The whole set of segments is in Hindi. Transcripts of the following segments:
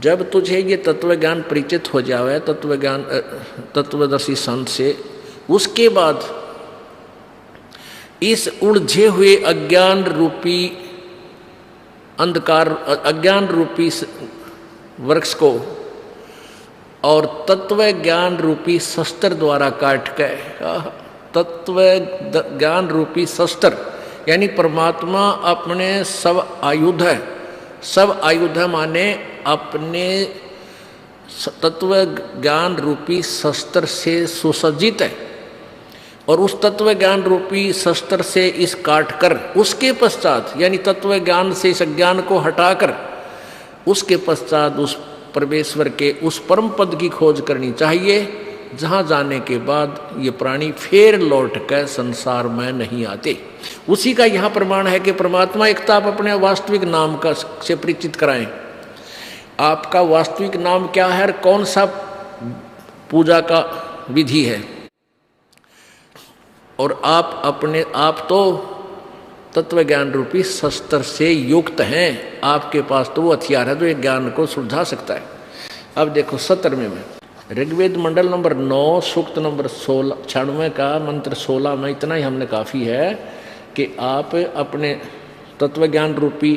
जब तुझे ये तत्व ज्ञान परिचित हो जावे तत्व ज्ञान तत्वदर्शी संत से, उसके बाद इस उलझे हुए अज्ञान रूपी अंधकार, अज्ञान रूपी वृक्ष को और तत्व ज्ञान रूपी शस्त्र द्वारा काट के, तत्व ज्ञान रूपी शस्त्र यानी परमात्मा अपने सब आयुध है, सब आयुध माने अपने तत्व ज्ञान रूपी शस्त्र से सुसज्जित है, और उस तत्व ज्ञान रूपी शस्त्र से इस काट कर उसके पश्चात यानी तत्व ज्ञान से इस अज्ञान को हटाकर उसके पश्चात उस परमेश्वर के उस परम पद की खोज करनी चाहिए, जहाँ जाने के बाद ये प्राणी फिर लौट कर संसार में नहीं आते। उसी का यहाँ प्रमाण है कि परमात्मा एक तो आप अपने वास्तविक नाम का से परिचित कराएं। आपका वास्तविक नाम क्या है और कौन सा पूजा का विधि है, और आप अपने आप तो तत्व ज्ञान रूपी शस्त्र से युक्त हैं, आपके पास तो वो हथियार है जो एक ज्ञान को सुलझा सकता है। अब देखो 17वें में ऋग्वेद मंडल नंबर 9 सूक्त नंबर 96 का मंत्र 16 में इतना ही हमने काफ़ी है कि आप अपने तत्व ज्ञान रूपी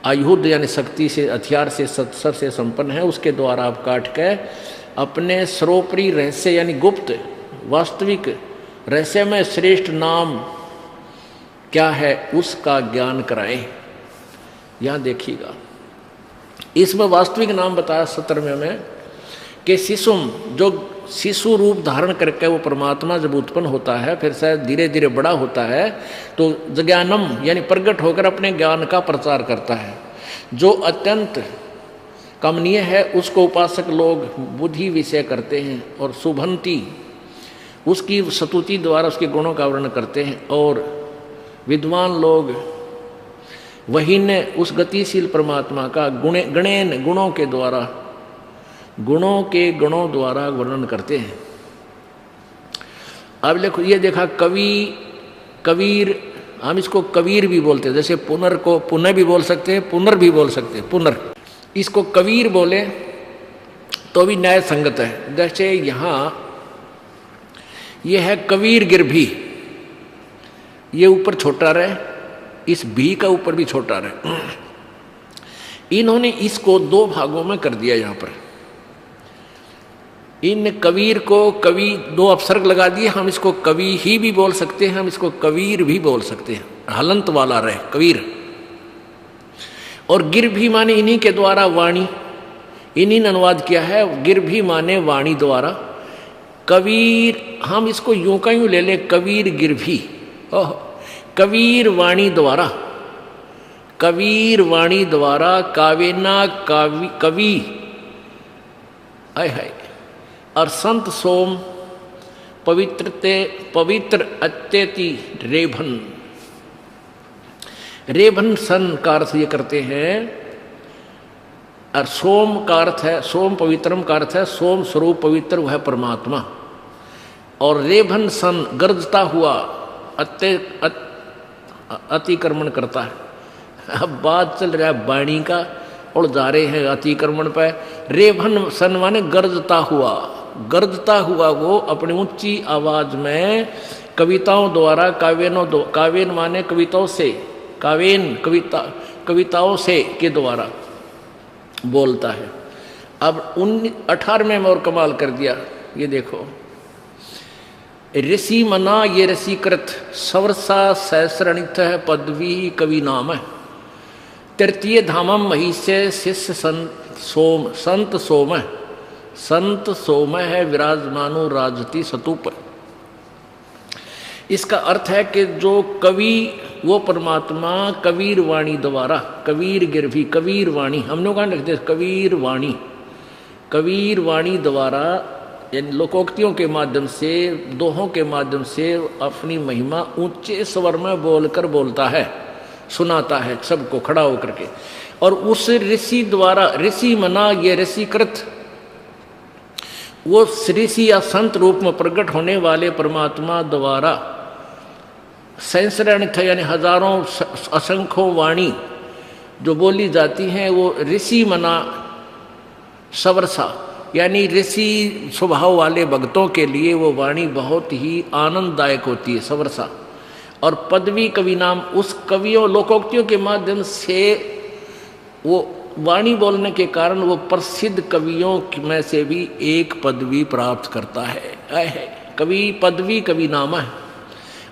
आयुध यानी शक्ति से, हथियार से, शस्त्र से संपन्न है, उसके द्वारा आप काट के अपने सर्वोपरि रहस्य यानी गुप्त वास्तविक रहस्य में श्रेष्ठ नाम क्या है उसका ज्ञान कराएं। यहाँ देखिएगा इसमें वास्तविक नाम बताया 17वें में कि शिशुम, जो शिशु रूप धारण करके वो परमात्मा जब उत्पन्न होता है फिर शायद धीरे धीरे बड़ा होता है तो ज्ञानम यानी प्रकट होकर अपने ज्ञान का प्रचार करता है। जो अत्यंत कमनीय है उसको उपासक लोग बुद्धि विषय करते हैं और शुभंती उसकी स्तुति द्वारा उसके गुणों का वर्णन करते हैं, और विद्वान लोग वही ने उस गतिशील परमात्मा का गणेन गुणों के गुणों द्वारा वर्णन करते हैं। अब देखो ये देखा कबीर, हम इसको कबीर भी बोलते हैं, जैसे पुनर को पुनः भी बोल सकते हैं, पुनर भी बोल सकते हैं, पुनर, इसको कबीर बोले तो भी न्याय संगत है। जैसे यहाँ ये है कबीर गिरभी, ये ऊपर छोटा रहे, इस भी का ऊपर भी छोटा रहे, इन्होंने इसको 2 भागों में कर दिया। यहाँ पर इन कबीर को कवि 2 अपसर्ग लगा दिए, हम इसको कवि ही भी बोल सकते हैं, हम इसको कबीर भी बोल सकते हैं, हलंत वाला रहे कबीर। और गिर भी माने इन्हीं के द्वारा वाणी, इन्हीं ने अनुवाद किया है, गिर भी माने वाणी द्वारा। कबीर हम इसको यूं का यूं ले लें, कबीर गिर भी, कबीर वाणी द्वारा, कबीर वाणी द्वारा कावेना कवि आय है, और संत सोम पवित्र अत्यति रेभन, रेभन सन का अर्थ ये करते हैं, और सोम का अर्थ है, सोम पवित्रम का अर्थ है सोम स्वरूप पवित्र वह परमात्मा, और रेभन सन गर्जता हुआ अतिक्रमण करता है। अब बात चल रहा है वाणी का और जा रहे हैं अतिक्रमण पे। रेभन सन माने गर्जता हुआ वो अपनी ऊंची आवाज में कविताओं द्वारा, काव्यन माने कविताओं से, काव्यन कविताओं से के द्वारा बोलता है। अब 18वें में और कमाल कर दिया, ये देखो, ऋषि मना ये ऋषिकृत सवर्षा सहस्रणित है पदवी कवि नाम है, तृतीय धामम महिष्य शिष्य संत सोम है विराजमानो राजती सतूप। इसका अर्थ है कि जो कवि वो परमात्मा कबीर वाणी द्वारा, कबीर गिरभी कबीर वाणी, हम लोग कहाँ लिखते हैं कबीर वाणी द्वारा यानी लोकोक्तियों के माध्यम से, दोहों के माध्यम से अपनी महिमा ऊंचे स्वर में बोलकर बोलता है, सुनाता है सबको खड़ा होकर के। और उस ऋषि द्वारा, ऋषि मना ये ऋषिकृत, वो ऋषि या संत रूप में प्रकट होने वाले परमात्मा द्वारा सहस्रार्थ यानी हजारों असंख्यों वाणी जो बोली जाती हैं, वो ऋषि मना सवरसा यानी ऋषि स्वभाव वाले भक्तों के लिए वो वाणी बहुत ही आनंददायक होती है, सवरसा। और पदवी कवि नाम उस कवियों लोकोक्तियों के माध्यम से वो वाणी बोलने के कारण वो प्रसिद्ध कवियों में से भी एक पदवी प्राप्त करता है। कवि पदवी कवि नाम है।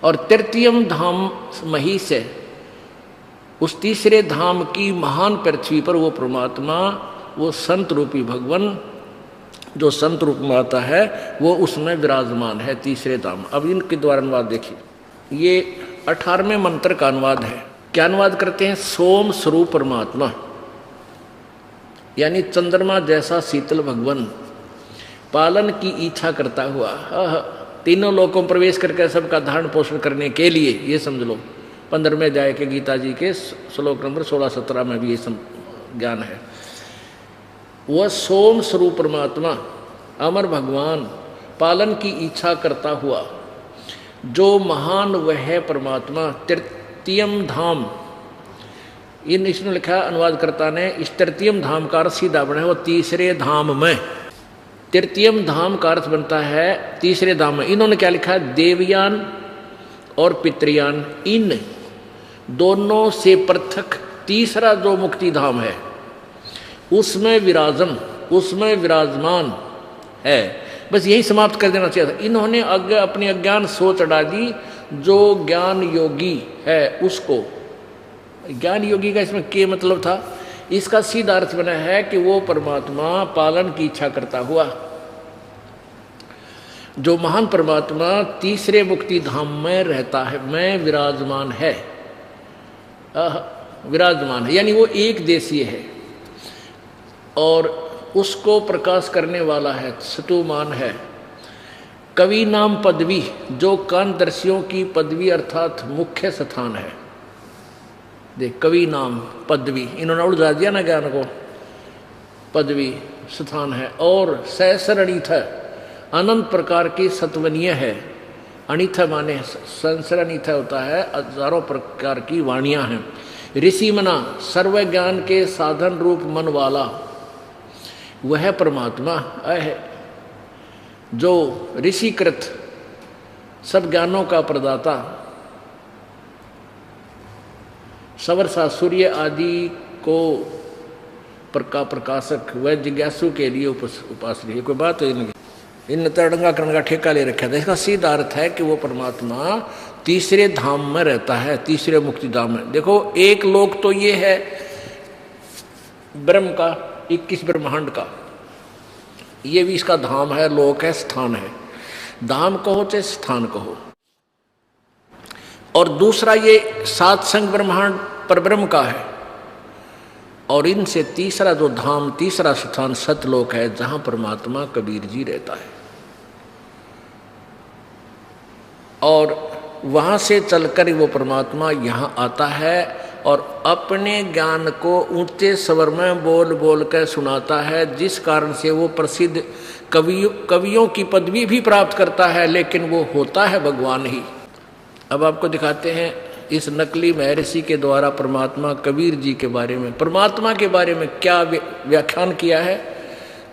और तृतीयम धाम महिष है, उस तीसरे धाम की महान पृथ्वी पर वो परमात्मा, वो संत रूपी भगवान जो संत रूप में आता है वो उसमें विराजमान है, तीसरे धाम। अब इनके द्वारा अनुवाद देखिए, ये 18वें मंत्र का अनुवाद है। क्या अनुवाद करते हैं? सोम स्वरूप परमात्मा यानी चंद्रमा जैसा शीतल भगवान, पालन की इच्छा करता हुआ, तीनों लोकों में प्रवेश करके सबका धारण पोषण करने के लिए, ये समझ लो 15वें अध्याय के गीता जी के श्लोक नंबर 16-17 में भी ये ज्ञान है। वह सोम स्वरूप परमात्मा, अमर भगवान, पालन की इच्छा करता हुआ जो महान वह परमात्मा, तृतीयम धाम, इन इसने लिखा अनुवादकर्ता ने, इस तृतीयम धाम का अर्थ सीधा बना है वो तीसरे धाम में। तृतीयम धाम का अर्थ बनता है तीसरे धाम में। इन्होंने क्या लिखा है? देवयान और पितृयान, इन दोनों से पृथक तीसरा जो मुक्ति धाम है उसमें विराजमान है। बस यही समाप्त कर देना चाहिए था। इन्होंने अपनी अज्ञान सोच अड़ा दी। जो ज्ञान योगी है उसको, ज्ञान योगी का इसमें क्या मतलब था? इसका सीधा अर्थ बना है कि वो परमात्मा पालन की इच्छा करता हुआ, जो महान परमात्मा तीसरे मुक्ति धाम में रहता है, में विराजमान है, यानी वो एक देशीय है और उसको प्रकाश करने वाला है, सतुमान है। कवि नाम पदवी, जो कानदर्शियों की पदवी अर्थात मुख्य स्थान है। देख, कवि नाम पदवी, इन्होंने उड़ा दिया ना ज्ञान को, पदवी स्थान है। और सहस्रणिथ, अनंत प्रकार की सत्वनीय है। अनिथ माने संसरणिथ होता है, हजारों प्रकार की वाणियां हैं। ऋषि मना, सर्व ज्ञान के साधन रूप मन वाला वह परमात्मा है जो ऋषिकृत सब ज्ञानों का प्रदाता, सवरसा सूर्य आदि को प्रकाशक व जिज्ञासु के लिए उपास्य है। कोई बात है नहीं, इन तरंगा करण का ठेका ले रखा था। इसका सीधा अर्थ है कि वो परमात्मा तीसरे धाम में रहता है, तीसरे मुक्ति धाम में। देखो, एक लोक तो ये है ब्रह्म का, 21 ब्रह्मांड का, ये भी इसका धाम है, लोक है, स्थान है। धाम कहो चाहे स्थान कहो। और दूसरा ये 7 संग ब्रह्मांड पर ब्रह्म का है। और इनसे तीसरा जो धाम, तीसरा स्थान सतलोक है, जहां परमात्मा कबीर जी रहता है। और वहां से चलकर वो परमात्मा यहाँ आता है और अपने ज्ञान को ऊंचे स्वर में बोल बोल कर सुनाता है, जिस कारण से वो प्रसिद्ध कवियों की पदवी भी प्राप्त करता है, लेकिन वो होता है भगवान ही। अब आपको दिखाते हैं इस नकली महर्षि के द्वारा परमात्मा कबीर जी के बारे में, परमात्मा के बारे में क्या व्याख्यान किया है।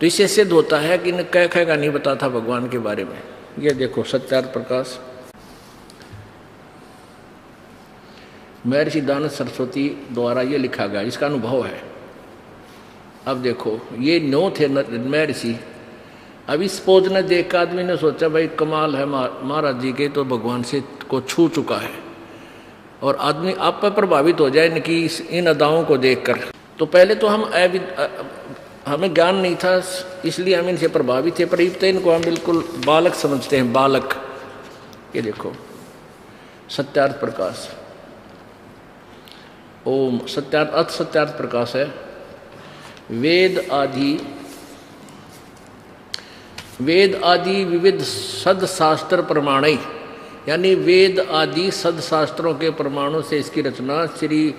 तो इससे सिद्ध होता है कि इन्हें कह का नहीं पता था भगवान के बारे में। ये देखो, सत्यार्थ प्रकाश, महर्षि दानव सरस्वती द्वारा ये लिखा गया, इसका अनुभव है। अब देखो, ये 9 थे महर्षि। अब इस पोज ने देख आदमी ने सोचा भाई कमाल है, महाराज जी के तो भगवान से को छू चुका है, और आदमी आप पर प्रभावित हो जाए इनकी इन अदाओं को देखकर। तो पहले तो हमें ज्ञान नहीं था, इसलिए हम इनसे प्रभावित थे, पर अब तो इनको हम बिल्कुल बालक समझते हैं, बालक। ये देखो, सत्यार्थ प्रकाश, ओम सत्यार्थ, अथ सत्यार्थ प्रकाश है। वेद आदि विविध सदशास्त्र प्रमाणई, यानी वेद आदि सदशास्त्रों के प्रमाणों से इसकी रचना श्री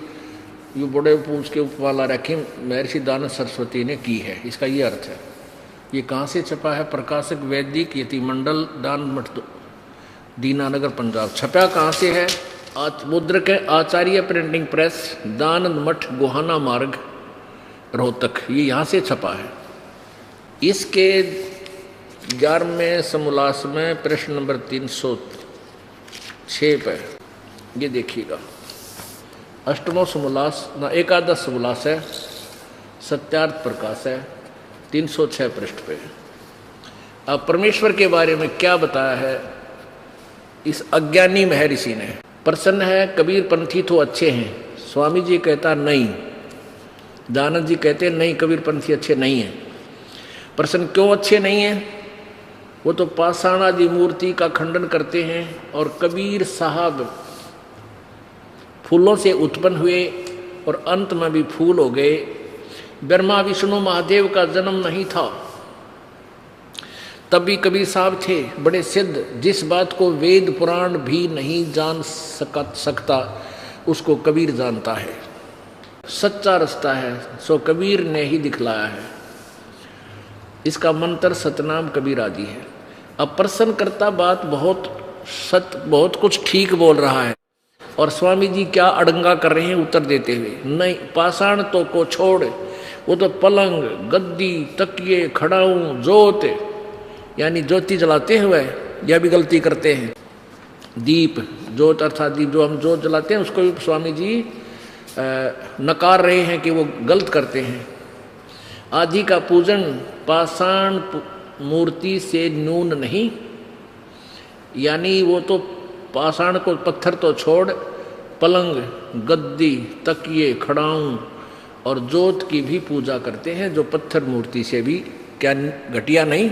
ये बड़े पूछ के उपमाला रखी महर्षि दानव सरस्वती ने की है। इसका ये अर्थ है। ये कहाँ से छपा है? प्रकाशक वैदिक यति मंडल, दान मठ, दीनानगर, पंजाब। छपा कहाँ से है? मुद्रक है आचार्य प्रिंटिंग प्रेस, दानंद मठ, गोहाना मार्ग, रोहतक। ये यहाँ से छपा है। इसके 11वें समोल्लास में प्रश्न नंबर 306 पे ये देखिएगा। अष्टमो समोल्लास ना एकादश समोल्लास है, सत्यार्थ प्रकाश है, 306 पृष्ठ पे। अब परमेश्वर के बारे में क्या बताया है इस अज्ञानी महर्षि ने। प्रसन्न है कबीर पंथी तो अच्छे हैं, स्वामी जी कहता नहीं, दानंद जी कहते नहीं कबीर पंथी अच्छे नहीं हैं। प्रसन्न क्यों अच्छे नहीं हैं? वो तो पाषाण आदि मूर्ति का खंडन करते हैं और कबीर साहब फूलों से उत्पन्न हुए और अंत में भी फूल हो गए। ब्रह्मा विष्णु महादेव का जन्म नहीं था, तब भी कबीर साहब थे बड़े सिद्ध। जिस बात को वेद पुराण भी नहीं जान सकता उसको कबीर जानता है। सच्चा रास्ता है सो कबीर ने ही दिखलाया है। इसका मंत्र सतनाम कबीर आदि है। अब प्रसन्न करता बात बहुत कुछ ठीक बोल रहा है और स्वामी जी क्या अड़ंगा कर रहे हैं उत्तर देते हुए, नहीं पाषाण तो को छोड़, वो तो पलंग गद्दी तकिए खड़ाऊं जोत यानी ज्योति जलाते हुए यह भी गलती करते हैं। दीप जोत अर्थात दीप जो हम जोत जलाते हैं उसको भी स्वामी जी नकार रहे हैं कि वो गलत करते हैं। आदि का पूजन पाषाण मूर्ति से न्यून नहीं, यानी वो तो पाषाण को पत्थर तो छोड़ पलंग गद्दी तकिए खड़ाऊं और जोत की भी पूजा करते हैं जो पत्थर मूर्ति से भी क्या घटिया नहीं।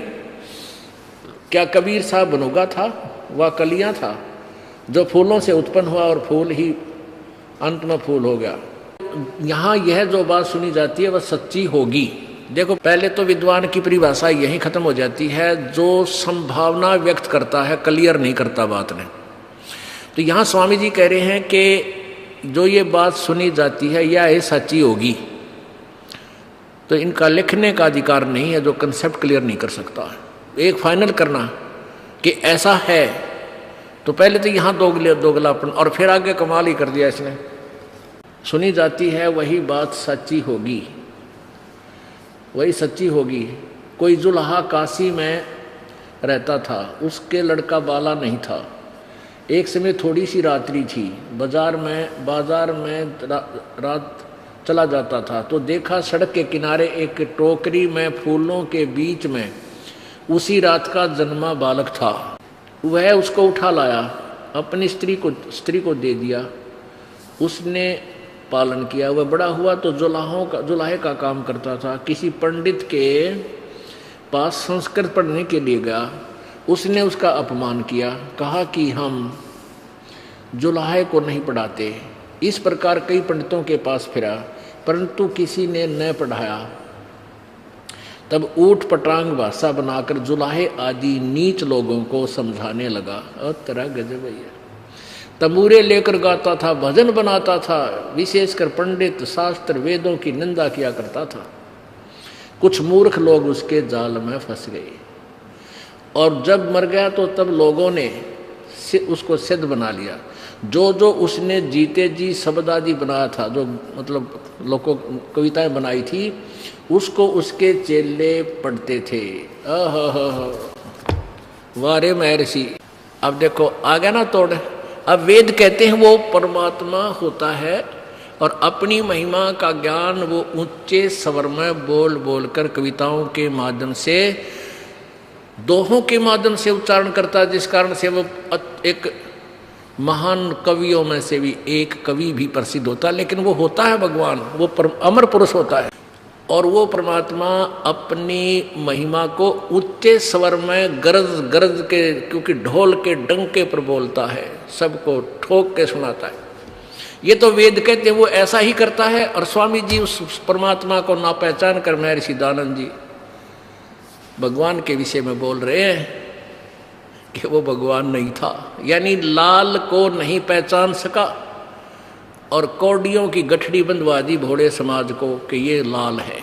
क्या कबीर साहब बनोगा था वह कलियां था जो फूलों से उत्पन्न हुआ और फूल ही अंत में फूल हो गया। यहाँ यह जो बात सुनी जाती है वह सच्ची होगी। देखो पहले तो विद्वान की परिभाषा यही खत्म हो जाती है, जो संभावना व्यक्त करता है क्लियर नहीं करता बात ने। तो यहाँ स्वामी जी कह रहे हैं कि जो ये बात सुनी जाती है यह सच्ची होगी, तो इनका लिखने का अधिकार नहीं है जो कंसेप्ट क्लियर नहीं कर सकता। एक फाइनल करना कि ऐसा है तो पहले तो यहाँ दोगलापन और फिर आगे कमाल ही कर दिया इसने। सुनी जाती है वही बात सच्ची होगी, वही सच्ची होगी। कोई जुल्हा काशी में रहता था, उसके लड़का बाला नहीं था। एक समय थोड़ी सी रात्रि थी, बाजार में रात चला जाता था तो देखा सड़क के किनारे एक टोकरी में फूलों के बीच में उसी रात का जन्मा बालक था। वह उसको उठा लाया, अपनी स्त्री को दे दिया, उसने पालन किया। वह बड़ा हुआ तो जुलाहे का काम करता था। किसी पंडित के पास संस्कृत पढ़ने के लिए गया, उसने उसका अपमान किया, कहा कि हम जुलाहे को नहीं पढ़ाते। इस प्रकार कई पंडितों के पास फिरा परंतु किसी ने न पढ़ाया। तब ऊट पटांग भाषा बनाकर जुलाहे आदि नीच लोगों को समझाने लगा। और तेरा गजब भैया, तंबूरे लेकर गाता था, भजन बनाता था, विशेषकर पंडित शास्त्र वेदों की निंदा किया करता था। कुछ मूर्ख लोग उसके जाल में फंस गए और जब मर गया तो तब लोगों ने उसको सिद्ध बना लिया। जो उसने जीते जी शब्द आदि बनाया था, जो मतलब लोगों कविताएं बनाई थी, उसको उसके चेले पढ़ते थे। वारे महर्षि। अब देखो आ गया ना तोड़। अब वेद कहते हैं वो परमात्मा होता है और अपनी महिमा का ज्ञान वो ऊंचे स्वर में बोल बोल कर कविताओं के माध्यम से, दोहों के माध्यम से उच्चारण करता है, जिस कारण से वो एक महान कवियों में से भी एक कवि भी प्रसिद्ध होता है। लेकिन वो होता है भगवान, वो अमर पुरुष होता है और वो परमात्मा अपनी महिमा को ऊंचे स्वर में गरज के, क्योंकि ढोल के डंके पर बोलता है, सबको ठोक के सुनाता है। ये तो वेद कहते हैं वो ऐसा ही करता है। और स्वामी जी उस परमात्मा को ना पहचान कर महर्षि दानंद जी भगवान के विषय में बोल रहे हैं कि वो भगवान नहीं था, यानी लाल को नहीं पहचान सका और कौडियों की गठड़ी बंधवा दी भोड़े समाज को कि ये लाल है।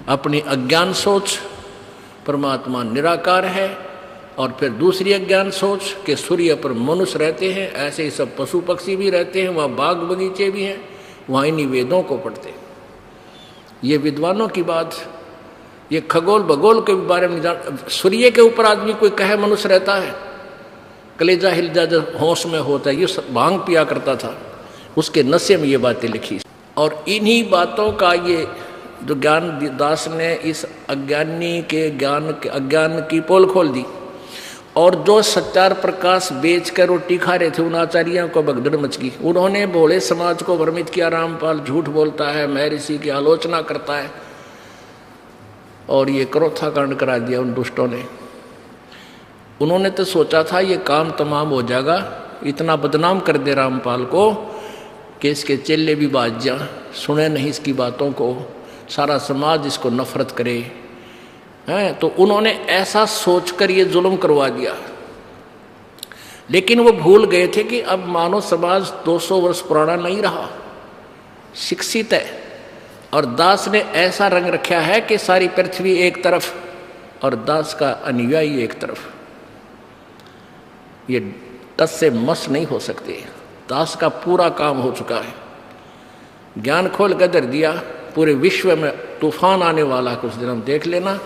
अपनी अज्ञान सोच परमात्मा निराकार है और फिर दूसरी अज्ञान सोच कि सूर्य पर मनुष्य रहते हैं, ऐसे ही सब पशु पक्षी भी रहते हैं, वहाँ बाग बगीचे भी हैं, वहाँ इन्हीं वेदों को पढ़ते हैं। ये विद्वानों की बात ये खगोल भगोल के बारे में जान, सूर्य के ऊपर आदमी कोई कहे मनुष्य रहता है, कलेजा हिल जा जब होश में होता है। ये भांग पिया करता था, उसके नशे में ये बातें लिखी। और इन्हीं बातों का ये जो ज्ञान दास ने इस अज्ञानी के अज्ञान की पोल खोल दी। और जो सच्चार प्रकाश बेचकर रोटी खा रहे थे, उन आचार्यों को भगदड़ मच गई। उन्होंने भोले समाज को भ्रमित किया, रामपाल झूठ बोलता है, महर्षि की आलोचना करता है, और ये क्रोथा कांड करा दिया उन दुष्टों ने। उन्होंने तो सोचा था ये काम तमाम हो जाएगा, इतना बदनाम कर दे रामपाल को कि इसके चेले भी बाज जा, सुने नहीं इसकी बातों को, सारा समाज इसको नफरत करे हैं। तो उन्होंने ऐसा सोचकर ये जुल्म करवा दिया। लेकिन वो भूल गए थे कि अब मानव समाज 200 वर्ष पुराना नहीं रहा, शिक्षित है। और दास ने ऐसा रंग रखा है कि सारी पृथ्वी एक तरफ और दास का अनुयायी एक तरफ, ये टस से मस नहीं हो सकते। दास का पूरा काम हो चुका है, ज्ञान खोल कर धर दिया। पूरे विश्व में तूफान आने वाला, कुछ दिन हम देख लेना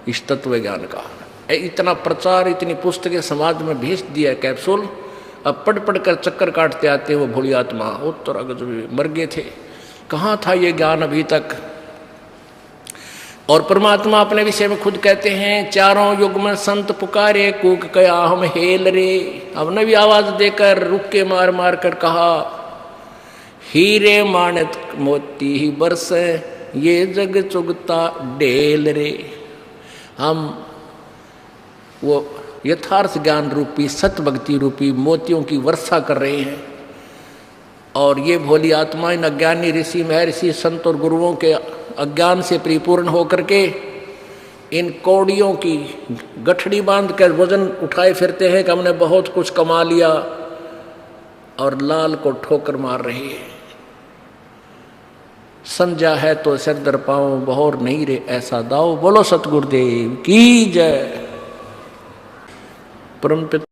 इस तत्व ज्ञान का। इतना प्रचार, इतनी पुस्तकें समाज में भेज दिया कैप्सूल, अब पढ़ पढ़ कर चक्कर काटते आते वो भोली आत्मा। उत्तर मर गए थे, कहाँ था ये ज्ञान अभी तक। और परमात्मा अपने विषय में खुद कहते हैं, चारों युग में संत पुकारे, कूक कया हम हेल रे। हमने भी आवाज देकर रुक के मार मार कर कहा, हीरे माणिक मोती ही बरसे, ये जग चुगता ढेल रे। हम वो यथार्थ ज्ञान रूपी, सत भक्ति रूपी मोतियों की वर्षा कर रहे हैं। और ये भोली आत्मा इन अज्ञानी ऋषि महर्षि संत और गुरुओं के अज्ञान से परिपूर्ण होकर के इन कौड़ियों की गठड़ी बांध कर वजन उठाए फिरते हैं कि हमने बहुत कुछ कमा लिया, और लाल को ठोकर मार रहे हैं। संजा है तो सिर दर पाओ, बहोर नहीं रे ऐसा दाओ। बोलो सतगुरुदेव की जय। परमपिता